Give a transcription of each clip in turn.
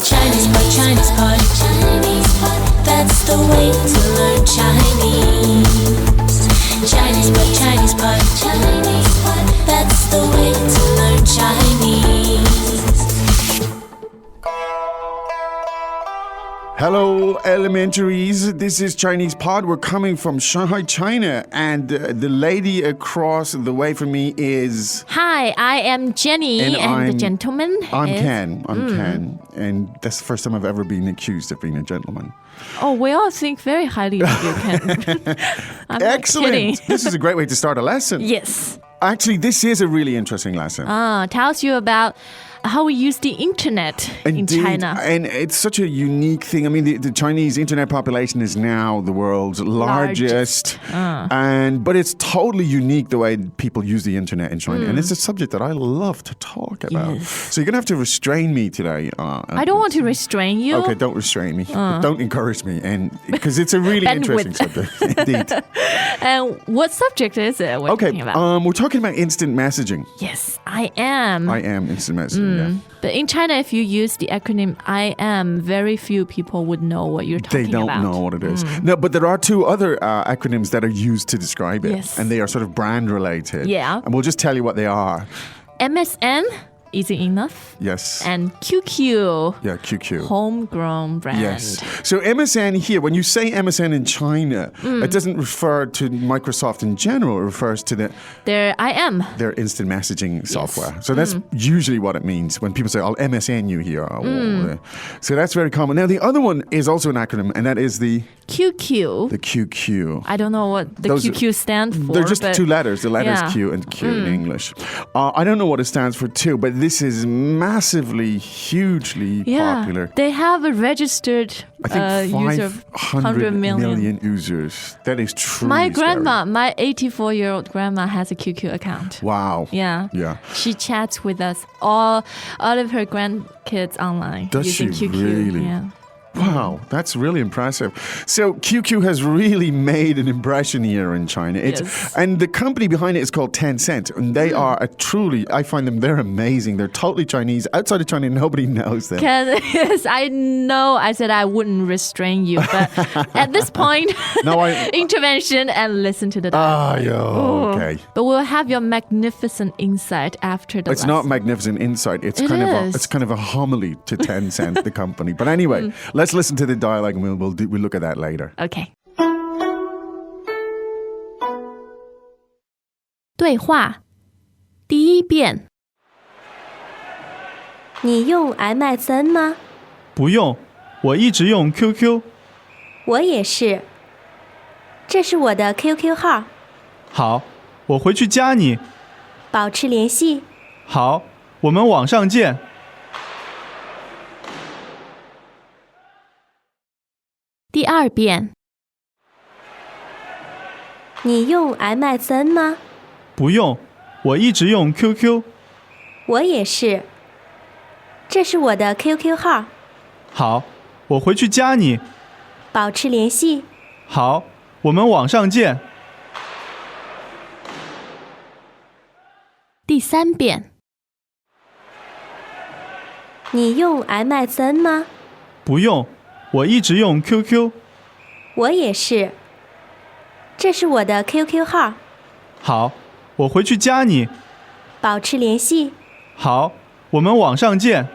Chinese pot, Chinese pot, Chinese pot. That's the way to learn Chinese. Chinese pot, Chinese pot, Chinese pot. That's the way to learn Chinese. Hello, elementaries. This is Chinese Pod. We're coming from Shanghai, China. And the lady across the way from me is... Hi, I am Jenny, and the gentleman I'm is... Ken. I'm Ken. And that's the first time I've ever been accused of being a gentleman. Oh, we all think very highly of you, Ken. I'm Excellent. Not kidding. This is a great way to start a lesson. Yes. Actually, this is a really interesting lesson. Tells you about how we use the internet in China. And it's such a unique thing. I mean, the Chinese internet population is now the world's largest. But it's totally unique the way people use the internet in China. And it's a subject that I love to talk about. Yes. So you're going to have to restrain me today. I don't want to restrain you. Okay, don't restrain me. Don't encourage me. And because it's a really interesting subject. Indeed. And what subject is it we're talking about? We're talking about instant messaging. Yes, I am. I am instant messaging, yeah. But in China, if you use the acronym I am, very few people would know what you're talking about. They don't know what it is. No, but there are two other acronyms that are used to describe it. Yes. And they are sort of brand related. Yeah. And we'll just tell you what they are. MSN, easy enough. Yes. And QQ. Yeah, QQ. Homegrown brand. Yes. So MSN here, when you say MSN in China, it doesn't refer to Microsoft in general. It refers to Their instant messaging software. So that's usually what it means when people say, I'll MSN you here. So that's very common. Now, the other one is also an acronym, and that is the... QQ. The QQ. I don't know what the QQ stands for. They're just two letters. The letters Q and Q in English. I don't know what it stands for too, but this is massively, hugely popular. They have a registered I think user of 100 million users. That is true. My 84-year-old grandma has a QQ account. Wow. Yeah. Yeah. She chats with us, all of her grandkids online. Does using she QQ. really? Yeah. Wow, that's really impressive. So QQ has really made an impression here in China. And the company behind it is called Tencent. And they are I find them, they're amazing. They're totally Chinese. Outside of China, nobody knows them. Yes, I know I said I wouldn't restrain you, but at this point, intervention and listen to the dialogue. Okay. But we'll have your magnificent insight after the It's not magnificent insight. It's kind of a homily to Tencent, the company. But anyway, let's listen to the dialogue and we'll look at that later. Okay. 对话第一遍。你用 MSN 吗？不用，我一直用 QQ。我也是。这是我的 QQ 号。好，我回去加你。保持联系。好，我们网上见。第二遍。你用 MSN 吗？不用，我一直用 QQ。我也是。这是我的 QQ 号。好，我回去加你。保持联系。好，我们网上见。第三遍。你用 MSN 吗？不用，我一直用 QQ。我也是。这是我的 QQ 号。好，我回去加你。保持联系。好，我们网上见。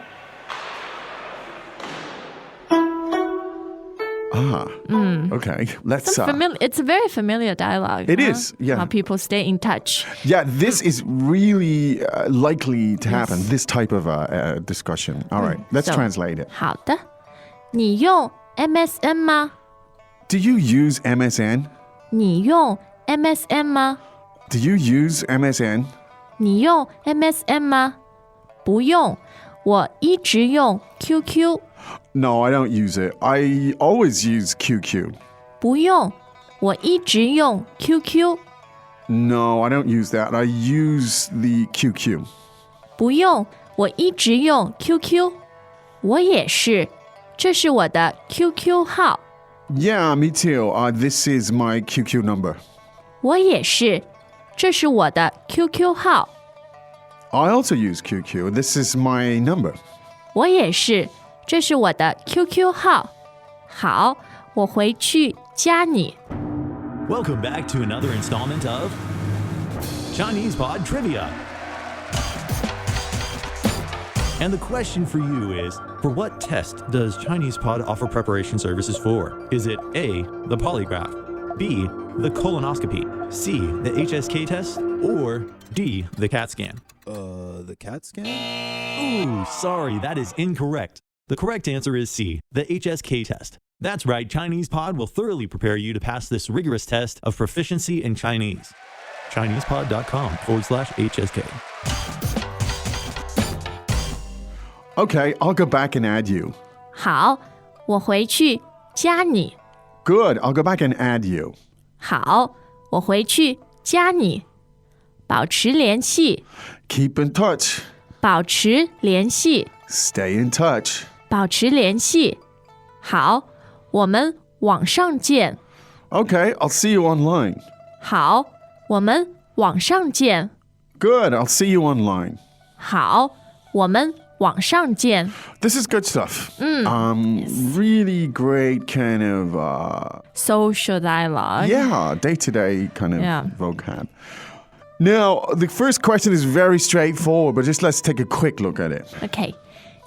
Okay. Let's. It's a very familiar dialogue. It is, yeah. How people stay in touch. Yeah, this is really likely to happen. This type of discussion. All right, let's translate it. 好的，你用 MSN 吗？ Do you use MSN? 你用 MSN 吗？ Do you use MSN? 你用 MSN 吗？不用，我一直用 QQ。 No, I don't use it. I always use QQ. 不用，我一直用 QQ。 No, I don't use that. I use the QQ. 不用，我一直用 QQ。 我也是，这是我的 QQ 号。 Yeah, me too. This is my QQ number. 我也是，这是我的 QQ 号。 I also use QQ. This is my number. 我也是，这是我的 QQ 号。好，我回去加你。Welcome back to another installment of Chinese Pod Trivia. And the question for you is, for what test does Chinese Pod offer preparation services for? Is it A, the polygraph, B, the colonoscopy, C, the HSK test, or D, the CAT scan? The CAT scan? Ooh, sorry, that is incorrect. The correct answer is C, the HSK test. That's right, Chinese Pod will thoroughly prepare you to pass this rigorous test of proficiency in Chinese. ChinesePod.com/HSK. Okay, I'll go back and add you. 好，我回去加你。Good, I'll go back and add you. 好，我回去加你。保持联系， Keep in touch. 保持联系， Stay in touch. 保持联系。好，我们网上见。Okay, I'll see you online. 好，我们网上见。Good, I'll see you online. 好，我们网上见。 This is good stuff. Really great kind of, Social dialogue. day-to-day kind of Yeah. vocab. Now, the first question is very straightforward, but just let's take a quick look at it. OK，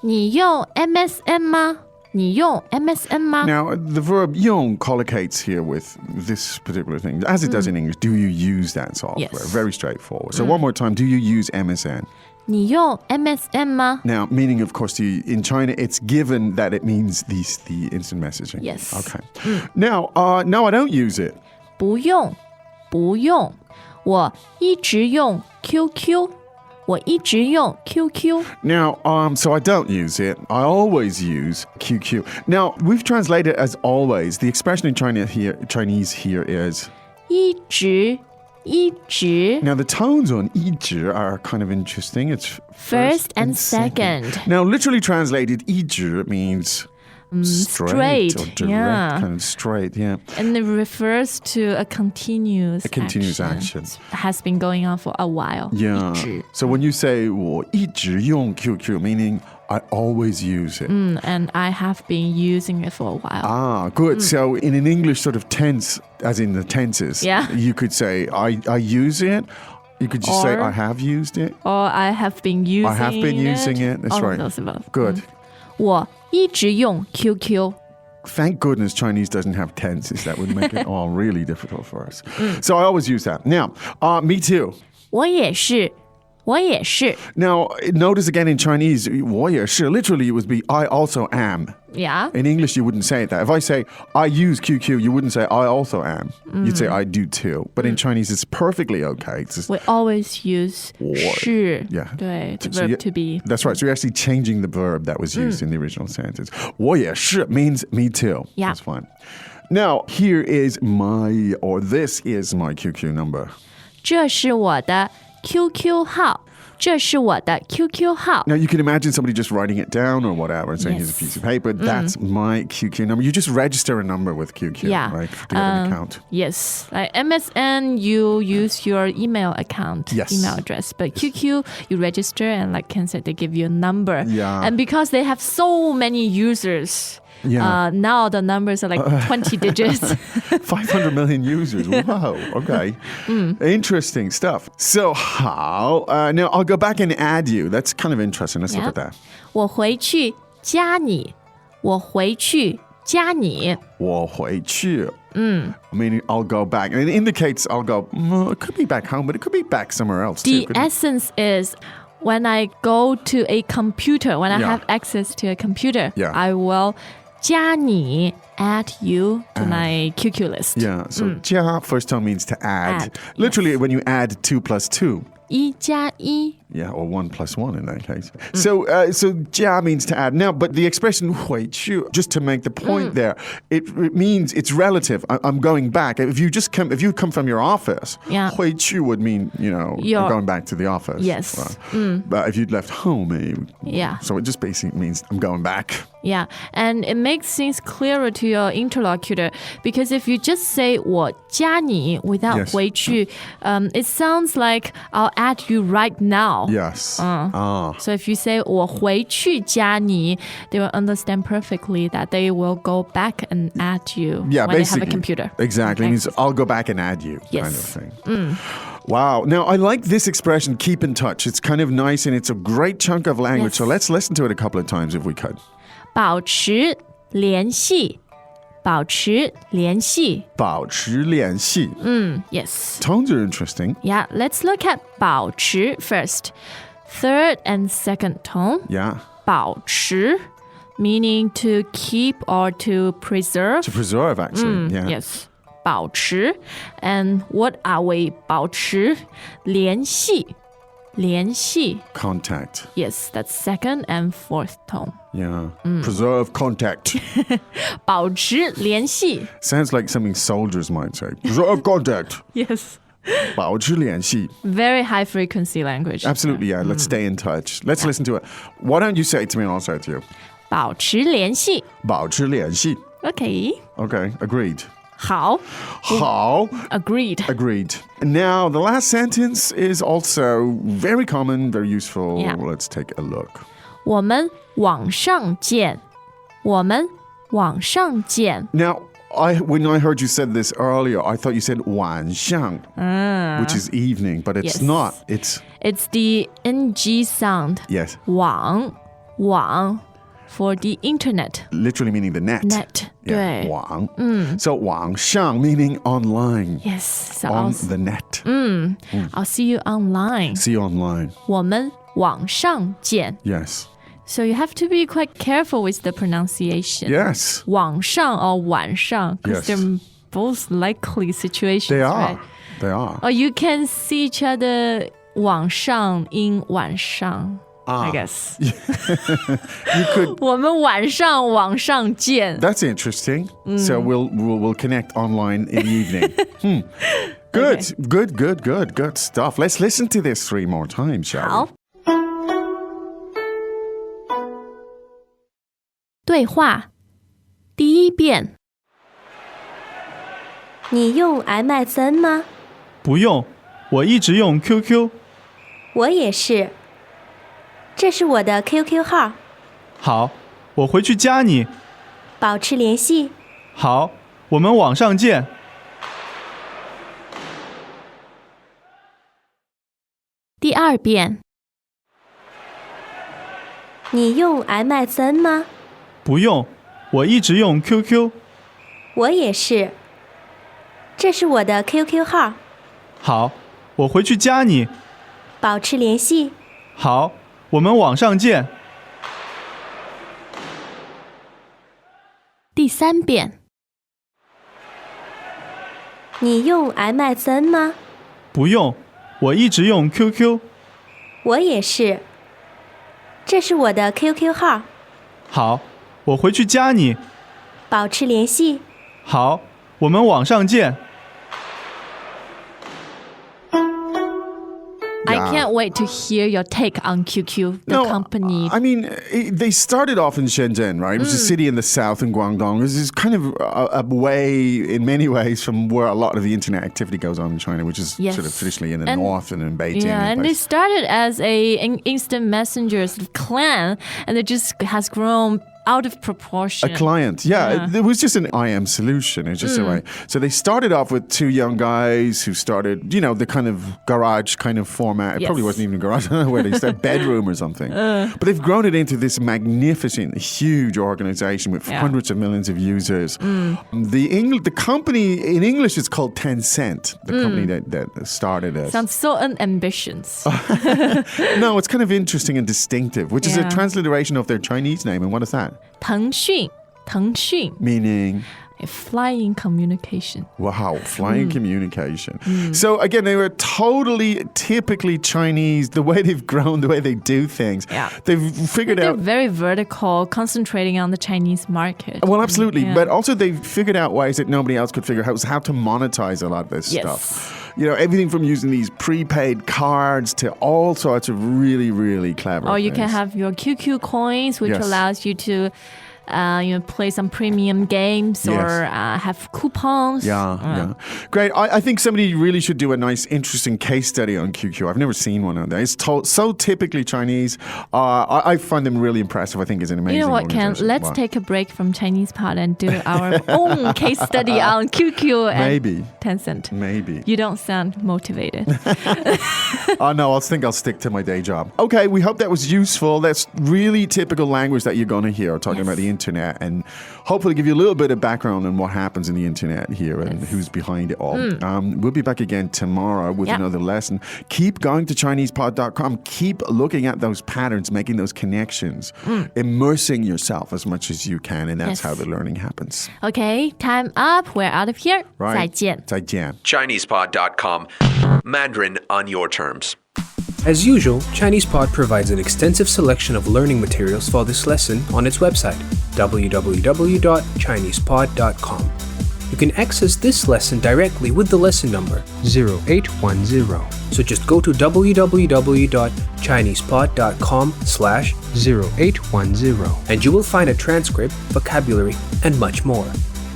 你用 MSN 吗？你用 MSN 吗？ Now, the verb 用 collocates here with this particular thing, as it does in English. Do you use that software? Yes. Very straightforward. So one more time, do you use MSN? 你用 MSN 吗？ Now, meaning, of course, in China, it's given that it means the instant messaging. Yes. Okay. Now, no, I don't use it. 不用，不用，我一直用 QQ， 我一直用 QQ。 Now, so I don't use it. I always use QQ. Now, we've translated as always. The expression in Chinese here is. 一直，一直。 Now, the tones on 一直 are kind of interesting. It's First and second. Now, literally translated, 一直 means straight or direct, yeah. kind of straight, yeah. And it refers to a continuous action. Has been going on for a while. Yeah. 一直 So when you say 我一直用 QQ, meaning I always use it. and I have been using it for a while. Ah, good. So in an English sort of tense, as in the tenses, Yeah. you could say I use it. You could just say Or- I have used it. Or I have been using I have been using it. That's All right. of those above. Good. 我一直用 QQ. Thank goodness Chinese doesn't have tenses. That would make it all really difficult for us. So I always use that. Now, me too. 我也是，我也是。 Now, notice again in Chinese, 我也是, literally it would be I also am. Yeah. In English, you wouldn't say that. If I say I use QQ, you wouldn't say I also am. You'd say I do too. But in Chinese, it's perfectly okay. It's just, We always use 是 yeah. 对 the So verb you- to be. That's right. So you're actually changing the verb that was used in the original sentence. 我也是 means me too. Yeah. That's fine. Now, here is this is my QQ number. 这是我的 QQ 号，这是我的 QQ 号。 Now, you can imagine somebody just writing it down or whatever and saying, here's a Yes. piece of paper. That's my QQ number. You just register a number with QQ, Yeah. right? To get an account. Yes, like MSN, you use your email account, Yes. email address. But QQ, you register and like Ken said, they give you a number. Yeah. And because they have so many users, Yeah. now the numbers are like 20 digits. 500 million users. Wow. Okay. Interesting stuff. So how? Now, I'll go back and add you. That's kind of interesting. Let's Yeah. look at that. 我回去加你，我回去加你。我回去. Meaning I'll go back. And it indicates I'll go, it could be back home, but it could be back somewhere else too. The couldn't it? essence is when I go to a computer, when I Yeah. have access to a computer, Yeah. I will 加你 add you to my QQ list. Yeah. So 加 first tone means to add. Add, Literally, when you add 2 plus 2. 一加一 Yeah, or 1 plus 1 in that case. So 加 means to add. Now, but the expression 回去, just to make the point there, it means it's relative. I'm going back. If you come from your office, Yeah. 回去 would mean, I'm You're- going back to the office. Yes. Right. But if you'd left home, Yeah. So it just basically means I'm going back. Yeah, and it makes things clearer to your interlocutor because if you just say 我加你 without Yes. 回去, it sounds like I'll add you right now. 到 Yes. So if you say 我回去加你 they will understand perfectly that they will go back and add you Yeah, when they basically. have a computer. Exactly. Okay. It means I'll go back and add you kind of Yes. thing. Wow. Now, I like this expression, keep in touch. It's kind of nice and it's a great chunk of language. Yes. So let's listen to it a couple of times if we could. 保持联系保持联系保持联系. Yes. Tones are interesting. Yeah, let's look at 保持 first. Third and second tone. Yeah. 保持 meaning to keep or to preserve. To preserve, actually. Yeah. Yes. 保持 And what are we 保持联系联系 Contact. Yes, that's second and fourth tone. Yeah. Preserve contact. 保持联系 Sounds like something soldiers might say. Preserve contact. Yes. 保持联系. Very high frequency language. Absolutely, yeah. Let's stay in touch. Let's listen to it. Why don't you say it to me and I'll say it to you? 保持联系保持联系. Okay. Okay, agreed. 好 How? Agreed. Agreed. Now, the last sentence is also very common, very useful. Yeah. Let's take a look. 我们网上见我们网上见 Now, when I heard you said this earlier, I thought you said 晚上, which is evening, but it's Yes. not. It's, It's the ng sound. yes, 网 for the internet. literally meaning the net. Net. Yeah, 对 网. So 网上 meaning online, Yes. So on I'll the net. I'll see you online. See you online. 我们网上见 Yes. So you have to be quite careful with the pronunciation. Yes. 网上 or 晚上 Yes. because they're both likely situations. They are. Right? They are. Or you can see each other 网上 in 晚上 I guess. You could. 我们晚上网上见 That's interesting. So we'll connect online in the evening. Good, Okay. good stuff. Let's listen to this 3 more times, shall 好 we? 对话第一遍你用 MSN 吗？不用，我一直用 QQ。我也是。这是我的 QQ 号，好，我回去加你。保持联系。好，我们网上见。第二遍你用 MSN 吗？不用，我一直用 QQ。我也是。这是我的 QQ 号，好，我回去加你。保持联系。好，我们网上见。第三遍你用 MSN 吗？不用，我一直用 QQ。我也是。这是我的 QQ 号，好，我回去加你。保持联系。好，我们网上见。I Yeah. can't wait to hear your take on QQ, the company. I mean, they started off in Shenzhen, right? It was a city in the south in Guangdong. This is kind of away in many ways from where a lot of the internet activity goes on in China, which is Yes. sort of traditionally in the And- north and in Beijing. Yeah, and they places. started as an instant messengers clan, and it just has grown out of proportion. A client, yeah. It was just an IM solution. It's just a way. So they started off with 2 young guys who started, you know, the kind of garage kind of format. It probably Yes. wasn't even a garage. I don't know where they started, bedroom or something. But they've grown it into this magnificent, huge organization with Yeah. hundreds of millions of users. The company in English is called Tencent. The company that started it. Sounds so unambitious. No, it's kind of interesting and distinctive, which is a Yeah. transliteration of their Chinese name. And what is that? 腾讯 Meaning. flying communication. Wow, flying communication. So again, they were totally typically Chinese, the way they've grown, the way they do things. Yeah. They've figured They're out. very vertical, concentrating on the Chinese market. Well, absolutely. Yeah. But also they've figured out ways that nobody else could figure out how to monetize a lot of this Yes. stuff. You know, everything from using these prepaid cards to all sorts of really, really clever Or you can things. have your QQ coins, which Yes. allows you to play some premium games or have coupons. Yeah. Great. I think somebody really should do a nice, interesting case study on QQ. I've never seen one of them. It's so typically Chinese. I find them really impressive. I think it's an amazing You know what, Ken? Let's take a break from Chinese Pod and do our own case study on QQ and Tencent. Maybe. You don't sound motivated. No, I think I'll stick to my day job. Okay, we hope that was useful. That's really typical language that you're going to hear talking about the internet, and hopefully give you a little bit of background on what happens in the internet here and who's behind it all. We'll be back again tomorrow with another lesson. Keep going to ChinesePod.com. Keep looking at those patterns, making those connections, immersing yourself as much as you can, and that's how the learning happens. Okay, time up. We're out of here. Right. 再见. 再见. ChinesePod.com. Mandarin on your terms. As usual, ChinesePod provides an extensive selection of learning materials for this lesson on its website, www.chinesepod.com. You can access this lesson directly with the lesson number 0810. So just go to www.chinesepod.com/0810 and you will find a transcript, vocabulary, and much more.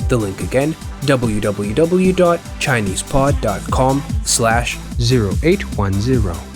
The link again, www.chinesepod.com/0810.